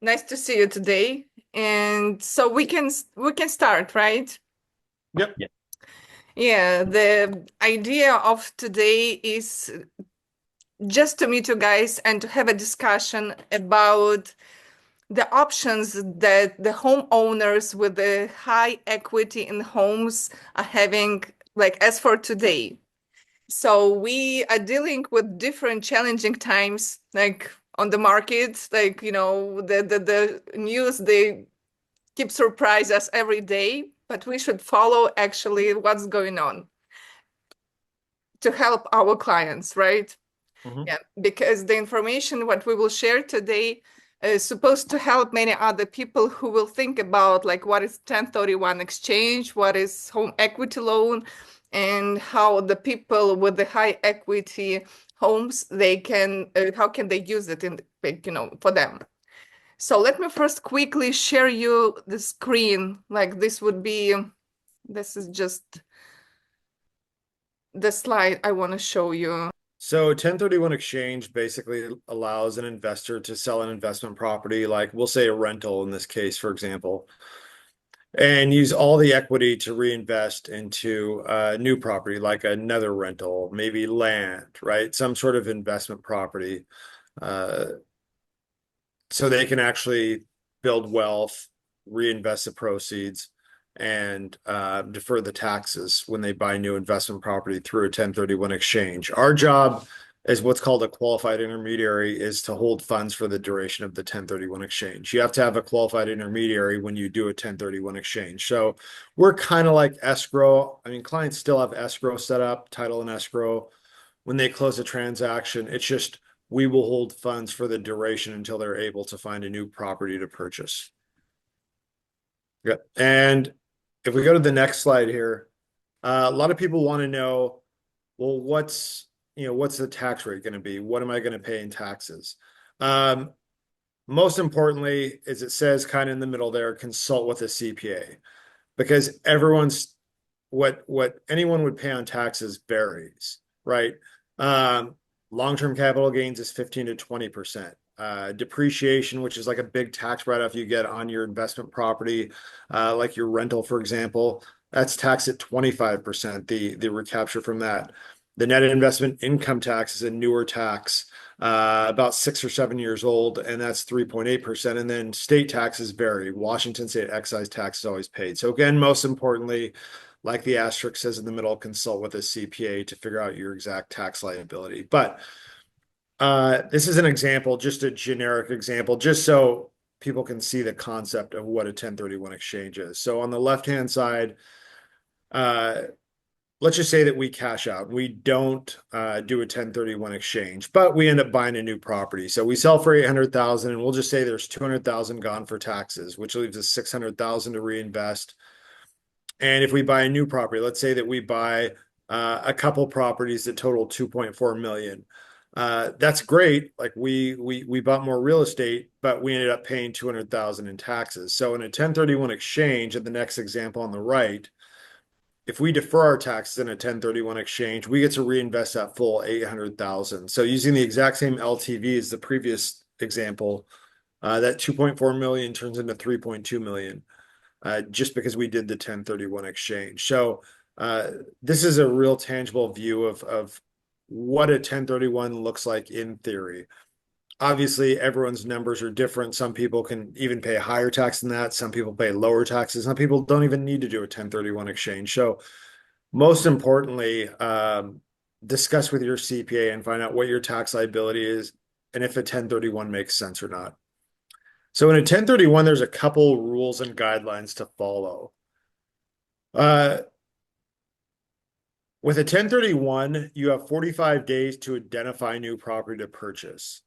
Nice to see you today. And so we can start, right? Yep. Yeah, the idea of today is just to meet you guys and to have a discussion about the options that the homeowners with the high equity in homes are having, like as for today. So we are dealing with different challenging times, like on the market, like the news they keep surprise us every day, but we should follow actually what's going on to help our clients, right? Mhm. Yeah, because the information what we will share today is supposed to help many other people who will think about like what is 1031 exchange, what is home equity loan, and how the people with the high equity homes they can how can they use it in like, for them. So let me first quickly share you the screen. Like this is just the slide I want to show you. So 1031 exchange basically allows an investor to sell an investment property, like we'll say a rental in this case, for example, and use all the equity to reinvest into a new property, like another rental, maybe land, right? Some sort of investment property. Uh, so they can actually build wealth, reinvest the proceeds, and defer the taxes when they buy new investment property through a 1031 exchange. Our job as what's called a qualified intermediary is to hold funds for the duration of the 1031 exchange. You have to have a qualified intermediary when you do a 1031 exchange. So we're kind of like escrow. I mean, clients still have escrow set up, title and escrow. When they close a transaction, it's just we will hold funds for the duration until they're able to find a new property to purchase. Yeah. And if we go to the next slide here, a lot of people want to know, well, what's the tax rate going to be? What am I going to pay in taxes? Um, Most importantly, as it says kind of in the middle there, consult with a CPA because what anyone would pay on taxes varies, right? Um, Long-term capital gains is 15 to 20%. Depreciation, which is like a big tax write-off you get on your investment property, like your rental, for example, that's taxed at 25%, the recapture from that. The net investment income tax is a newer tax, about 6 or 7 years old, and that's 3.8%. And then state taxes vary. Washington state excise tax is always paid. So again, most importantly, like the asterisk says in the middle, consult with a CPA to figure out your exact tax liability. But this is an example, just a generic example, just so people can see the concept of what a 1031 exchange is. So on the left-hand side, uh, let's just say that we cash out. We don't do a 1031 exchange, but we end up buying a new property. So we sell for 800,000 and we'll just say there's 200,000 gone for taxes, which leaves us 600,000 to reinvest. And if we buy a new property, let's say that we buy a couple properties that total 2.4 million. That's great. Like we bought more real estate, but we ended up paying 200,000 in taxes. So in a 1031 exchange, at the next example on the right, if we defer our taxes in a 1031 exchange, we get to reinvest that full 800,000. So using the exact same LTV as the previous example, that 2.4 million turns into 3.2 million, just because we did the 1031 exchange. So this is a real tangible view of what a 1031 looks like in theory. Obviously, everyone's numbers are different. Some people can even pay higher tax than that. Some people pay lower taxes. Some people don't even need to do a 1031 exchange. So most importantly, discuss with your CPA and find out what your tax liability is and if a 1031 makes sense or not. So in a 1031, there's a couple rules and guidelines to follow. Uh, with a 1031, you have 45 days to identify new property to purchase.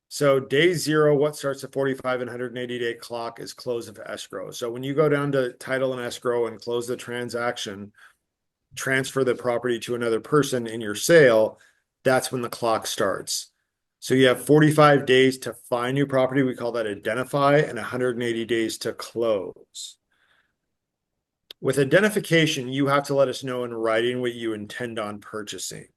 So day zero, what starts the 45 and 180-day clock is close of escrow. So when you go down to title and escrow and close the transaction, transfer the property to another person in your sale, that's when the clock starts. So you have 45 days to find new property. We call that identify, and 180 days to close. With identification, you have to let us know in writing what you intend on purchasing.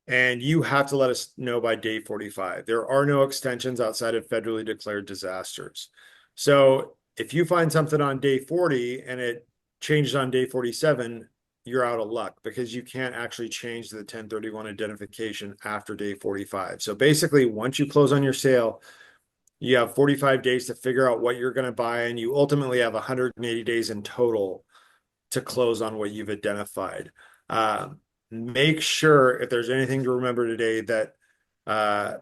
and you have to let us know by day 45. There are no extensions outside of federally declared disasters. So if you find something on day 40 and it changes on day 47, you're out of luck because you can't actually change the 1031 identification after day 45. So basically, once you close on your sale, you have 45 days to figure out what you're going to buy, and you ultimately have 180 days in total to close on what you've identified. Make sure, if there's anything to remember today, that uh,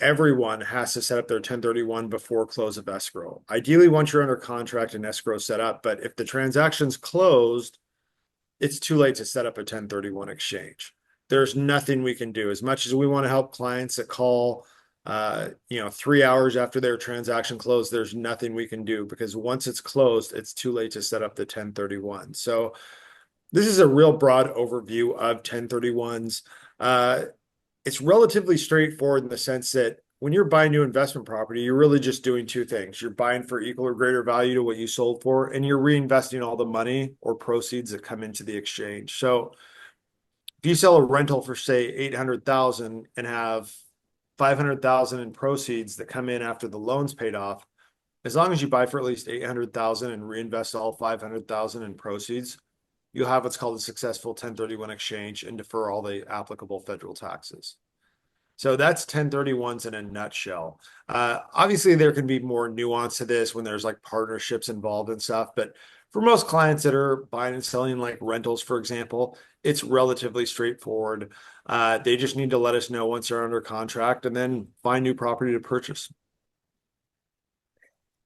everyone has to set up their 1031 before close of escrow. Ideally, once you're under contract and escrow set up, but if the transaction's closed, it's too late to set up a 1031 exchange. There's nothing we can do. As much as we want to help clients that call 3 hours after their transaction closed, there's nothing we can do because once it's closed, it's too late to set up the 1031. So this is a real broad overview of 1031s. It's relatively straightforward in the sense that when you're buying new investment property, you're really just doing two things. You're buying for equal or greater value to what you sold for, and you're reinvesting all the money or proceeds that come into the exchange. So if you sell a rental for, say, 800,000 and have 500,000 in proceeds that come in after the loan's paid off, as long as you buy for at least 800,000 and reinvest all 500,000 in proceeds, you'll have what's called a successful 1031 exchange and defer all the applicable federal taxes. So that's 1031s in a nutshell. Obviously, there can be more nuance to this when there's like partnerships involved and stuff, but for most clients that are buying and selling like rentals, for example, it's relatively straightforward. They just need to let us know once they're under contract and then find new property to purchase.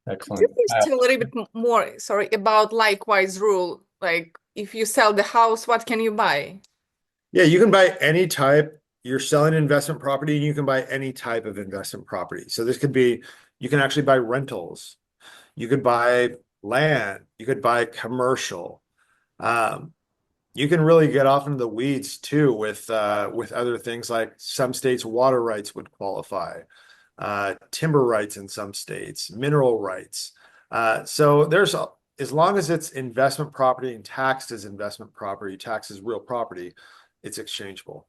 Could you Excellent. please tell a little bit more, sorry, about likewise rule? Like if you sell the house, what can you buy? Yeah, you can buy any type. You're selling investment property, and you can buy any type of investment property. So this could be, you can actually buy rentals. You could buy land. You could buy commercial. Um, you can really get off into the weeds too with other things like some states water rights would qualify, timber rights in some states, mineral rights. So there's as long as it's investment property and taxed as investment property, taxed as real property, it's exchangeable.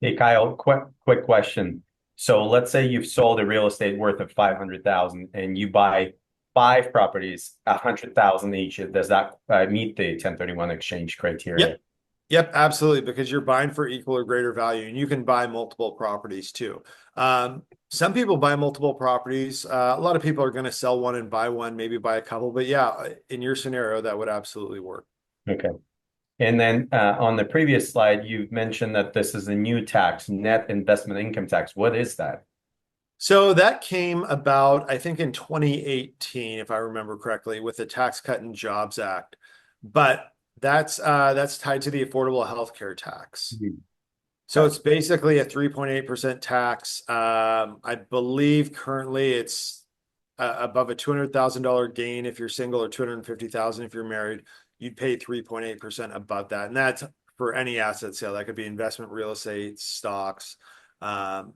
Hey, Kyle, quick question. So let's say you've sold a real estate worth of 500,000 and you buy five properties, 100,000 each. Does that meet the 1031 exchange criteria? Yep. Yep, absolutely, because you're buying for equal or greater value, and you can buy multiple properties too. Some people buy multiple properties. A lot of people are going to sell one and buy one, maybe buy a couple. But yeah, in your scenario, that would absolutely work. Okay. And then on the previous slide, you mentioned that this is a new tax, net investment income tax. What is that? So that came about, I think, in 2018, if I remember correctly, with the Tax Cut and Jobs Act. But that's tied to the affordable health care tax. Mhm. So it's basically a 3.8% tax. I believe currently it's above a $200,000 gain if you're single or 250,000 if you're married. You'd pay 3.8% above that, and that's for any asset sale. That could be investment, real estate, stocks, um,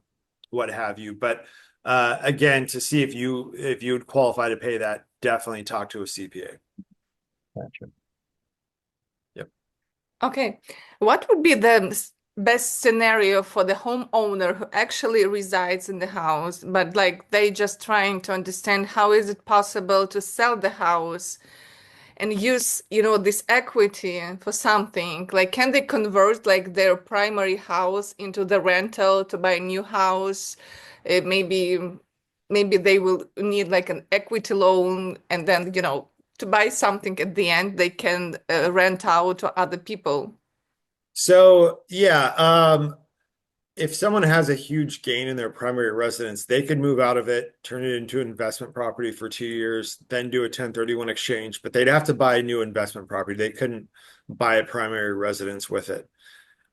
what have you. But again, to see if you would qualify to pay that, definitely talk to a CPA. Gotcha. Yep. Okay. What would be the best scenario for the homeowner who actually resides in the house, but like they just trying to understand how is it possible to sell the house and use, this equity for something? Like, can they convert like their primary house into the rental to buy a new house? Maybe they will need like an equity loan, and then, to buy something at the end, they can rent out to other people. So yeah, if someone has a huge gain in their primary residence, they could move out of it, turn it into an investment property for 2 years, then do a 1031 exchange, but they'd have to buy a new investment property. They couldn't buy a primary residence with it.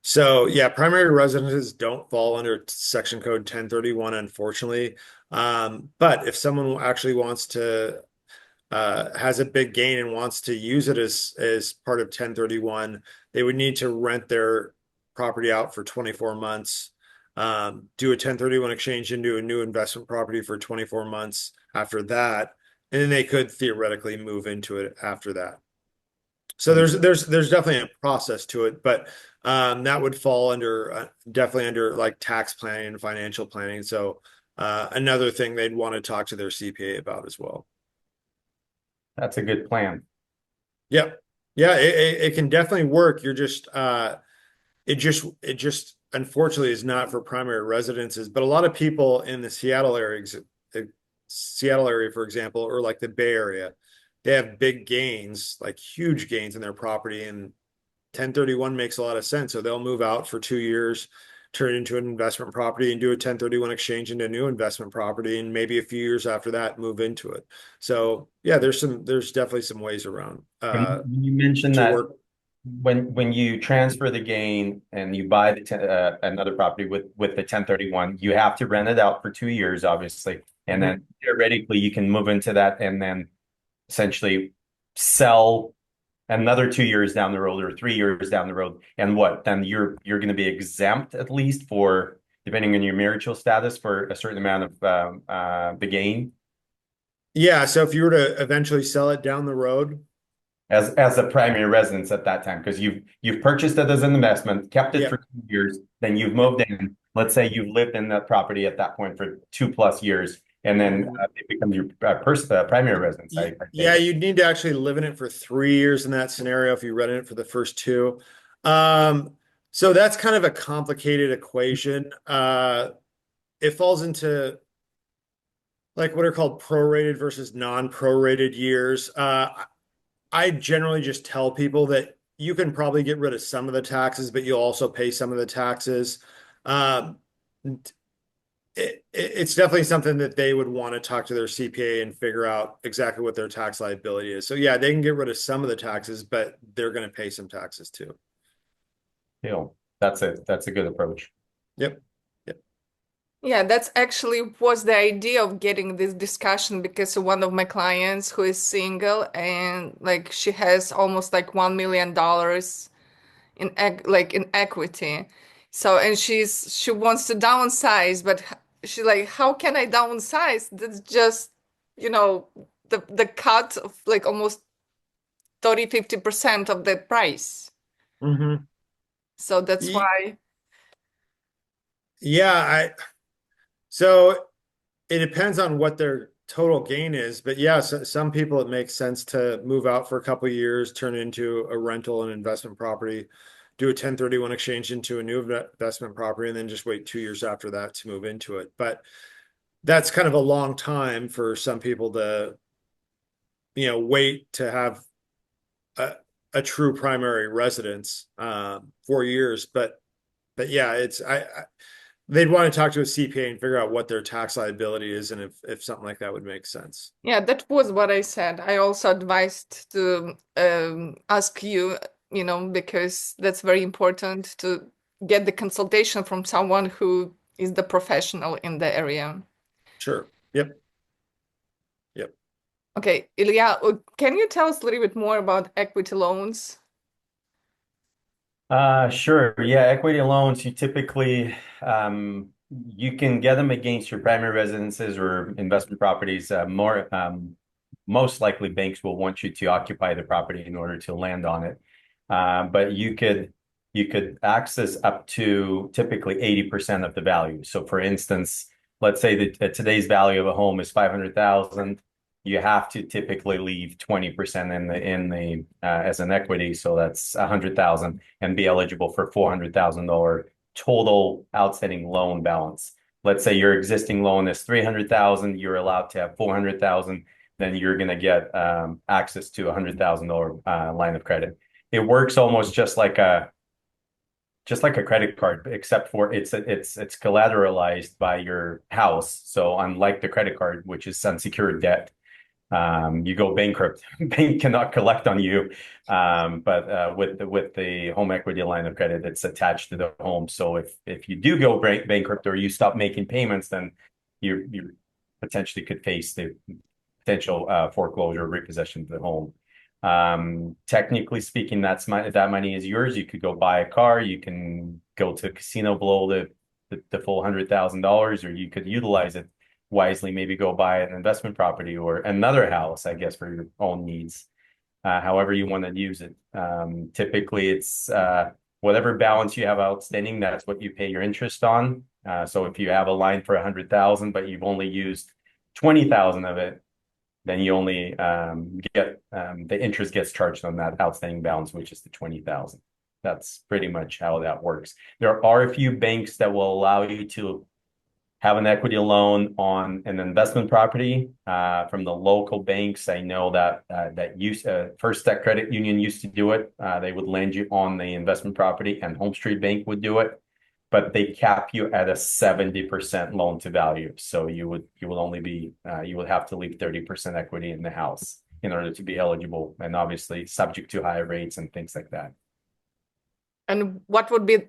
So yeah, primary residences don't fall under section code 1031, unfortunately. But if someone actually wants to has a big gain and wants to use it as part of 1031, they would need to rent their property out for 24 months, do a 1031 exchange into a new investment property for 24 months after that, and then they could theoretically move into it after that. So there's definitely a process to it, but that would fall under definitely under like tax planning and financial planning. So another thing they'd want to talk to their CPA about as well. That's a good plan. Yep. Yeah, it can definitely work. You're just it just unfortunately is not for primary residences, but a lot of people in the Seattle area, for example, or like the Bay Area, they have big gains, like huge gains in their property, and 1031 makes a lot of sense. So they'll move out for 2 years, turn it into an investment property, and do a 1031 exchange into a new investment property, and maybe a few years after that, move into it. So yeah, there's definitely some ways around When you mentioned to that work. when you transfer the gain and you buy another property with the 1031, you have to rent it out for 2 years, obviously, and then theoretically you can move into that and then essentially sell another 2 years down the road or 3 years down the road. And what then you're going to be exempt at least for depending on your marital status for a certain amount of the gain Yeah, so if you were to eventually sell it down the road, as a primary residence at that time because you've purchased it as an investment, kept it yeah. for 2 years, then you've Yeah. moved in. Let's say you've lived in that property at that point for 2+ years, and then it becomes your primary residence. I take Yeah, it. you'd need to actually live in it for 3 years in that scenario if you rented it for the first two. Um, so that's kind of a complicated equation. It falls into like what are called prorated versus non-prorated years. I generally just tell people that you can probably get rid of some of the taxes, but you'll also pay some of the taxes. Um, it's definitely something that they would want to talk to their CPA and figure out exactly what their tax liability is. So yeah, they can get rid of some of the taxes, but they're going to pay some taxes too. That's a good approach. Yep. Yep. Yeah, that's actually was the idea of getting this discussion because one of my clients who is single and like she has almost like $1 million in in equity. So and she wants to downsize, but she like, how can I downsize? That's just, you know, the cut of like almost 30-50% of the price. Mm-hmm. So that's why. Yeah, so it depends on what their total gain is, but yeah, some people it makes sense to move out for a couple of years, turn it into a rental and investment property, do a 1031 exchange into a new investment property, and then just wait 2 years after that to move into it. But that's kind of a long time for some people to, wait to have a, a true primary residence, 4 years. But yeah, they'd want to talk to a CPA and figure out what their tax liability is and if something like that would make sense. Yeah, that was what I said. I also advised to ask you, because that's very important to get the consultation from someone who is the professional in the area. Sure. Yep. Yep. Okay, Ilya, can you tell us a little bit more about equity loans? Sure. Yeah, equity loans, you typically you can get them against your primary residences or investment properties. Most likely banks will want you to occupy the property in order to land on it. But you could access up to typically 80% of the value. So for instance, let's say that today's value of a home is 500,000. You have to typically leave 20% in the as an equity, so that's 100,000, and be eligible for $400,000 total outstanding loan balance. Let's say your existing loan is 300,000, you're allowed to have 400,000, then you're going to get access to $100,000 line of credit. It works almost just like a credit card, except for it's collateralized by your house. So unlike the credit card, which is unsecured debt, you go bankrupt, bank cannot collect on you. But with the home equity line of credit, it's attached to the home. So if you do go bankrupt or you stop making payments, then you potentially could face the potential foreclosure or repossession of the home. Technically speaking, that money is yours. You could go buy a car, you can go to a casino below the full $100,000, or you could utilize it wisely, maybe go buy an investment property or another house, I guess, for your own needs. however you want to use it. Typically, it's whatever balance you have outstanding, that's what you pay your interest on. So if you have a line for 100,000, but you've only used 20,000 of it, then you only get the interest gets charged on that outstanding balance, which is the 20,000. That's pretty much how that works. There are a few banks that will allow you to have an equity loan on an investment property from the local banks. I know that First Tech Credit Union used to do it. They would lend you on the investment property, and Home Street Bank would do it, but they cap you at a 70% loan to value. So you would have to leave 30% equity in the house in order to be eligible, and obviously subject to higher rates and things like that. And what would be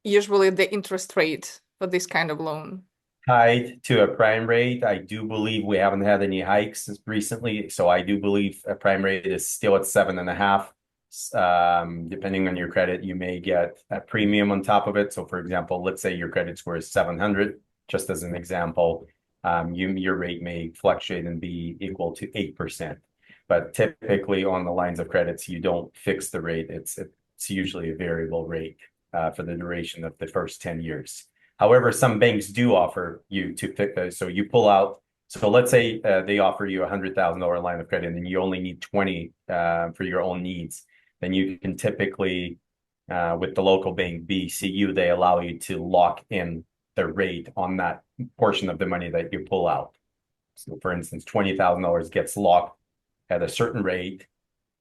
usually the interest rate for this kind of loan? Tied to a prime rate. I do believe we haven't had any hikes recently, so I do believe a prime rate is still at 7.5. Depending on your credit, you may get a premium on top of it. So, for example, let's say your credit score is 700, just as an example, your rate may fluctuate and be equal to 8%. But typically, on the lines of credits, you don't fix the rate. It's usually a variable rate for the duration of the first 10 years. However, some banks do offer you to pick, so you pull out. So let's say they offer you $100,000 line of credit and you only need 20 for your own needs. Then you can typically, with the local bank BCU, they allow you to lock in the rate on that portion of the money that you pull out. So for instance, $20,000 gets locked at a certain rate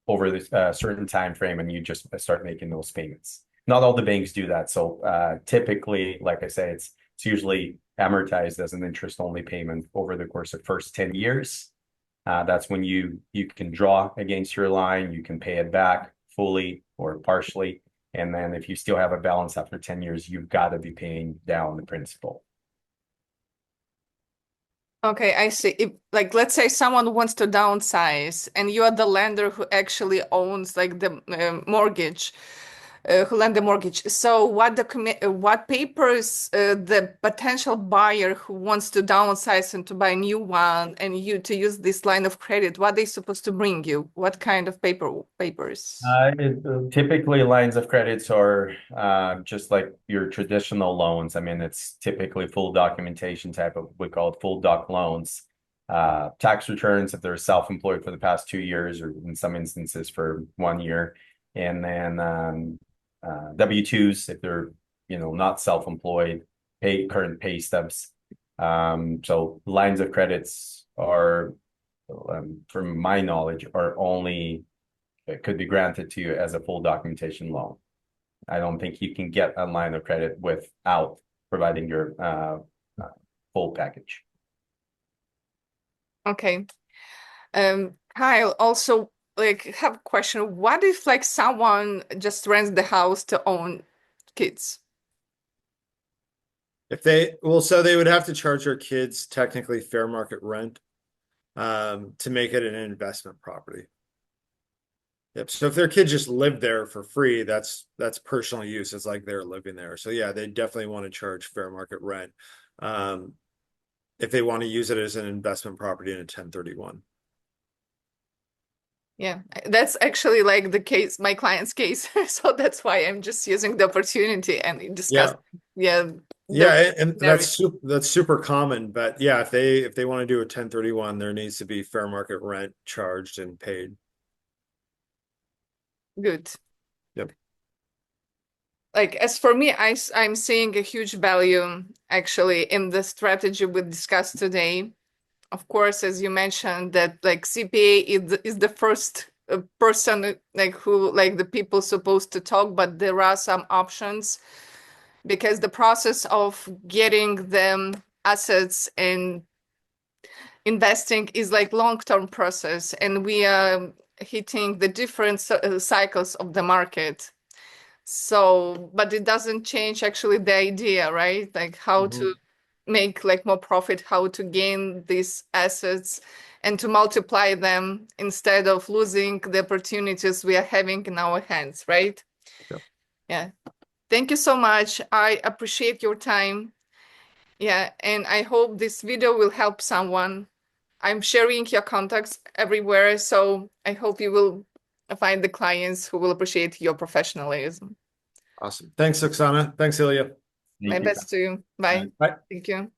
over this certain time frame, and you just start making those payments. Not all the banks do that. So typically, like I say, it's usually amortized as an interest-only payment over the course of first 10 years. That's when you can draw against your line, you can pay it back fully or partially. And then if you still have a balance after 10 years, you've got to be paying down the principal. Okay, I see. If, like, let's say someone wants to downsize and you are the lender who actually owns like the mortgage, who lend the mortgage. So what papers the potential buyer who wants to downsize and to buy a new one and you to use this line of credit, what they supposed to bring you? What kind of papers? Typically, lines of credits are just like your traditional loans. I mean, it's typically full documentation type of, we call it full doc loans. Tax returns if they're self-employed for the past 2 years, or in some instances for 1 year. And then W-2s if they're, not self-employed, current pay stubs. So lines of credits are, from my knowledge, are only it could be granted to you as a full documentation loan. I don't think you can get a line of credit without providing your full package. Okay. Kyle, also like have a question. What if like someone just rents the house to own kids? So they would have to charge their kids technically fair market rent to make it an investment property. Yep. So if their kids just live there for free, that's personal use. It's like they're living there. So yeah, they definitely want to charge fair market rent if they want to use it as an investment property in a 1031. Yeah, that's actually like the case, my client's case. So that's why I'm just using the opportunity and discuss. Yeah. Yeah, and that's super common. But yeah, if they want to do a 1031, there needs to be fair market rent charged and paid. Good. Yep. Like as for me, I'm seeing a huge value actually in the strategy we discussed today. Of course, as you mentioned, that like CPA is the first person like who like the people supposed to talk, but there are some options because the process of getting them assets and investing is like long-term process, and we are hitting the different cycles of the market. So, but it doesn't change actually the idea, right? Like how to make like more profit, how to gain these assets and to multiply them instead of losing the opportunities we are having in our hands, right? Yep. Yeah. Thank you so much. I appreciate your time. Yeah, and I hope this video will help someone. I'm sharing your contacts everywhere, so I hope you will find the clients who will appreciate your professionalism. Awesome. Thanks, Oksana. Thanks, Ilya. My Thank you. best to you. Bye. Bye. Thank you.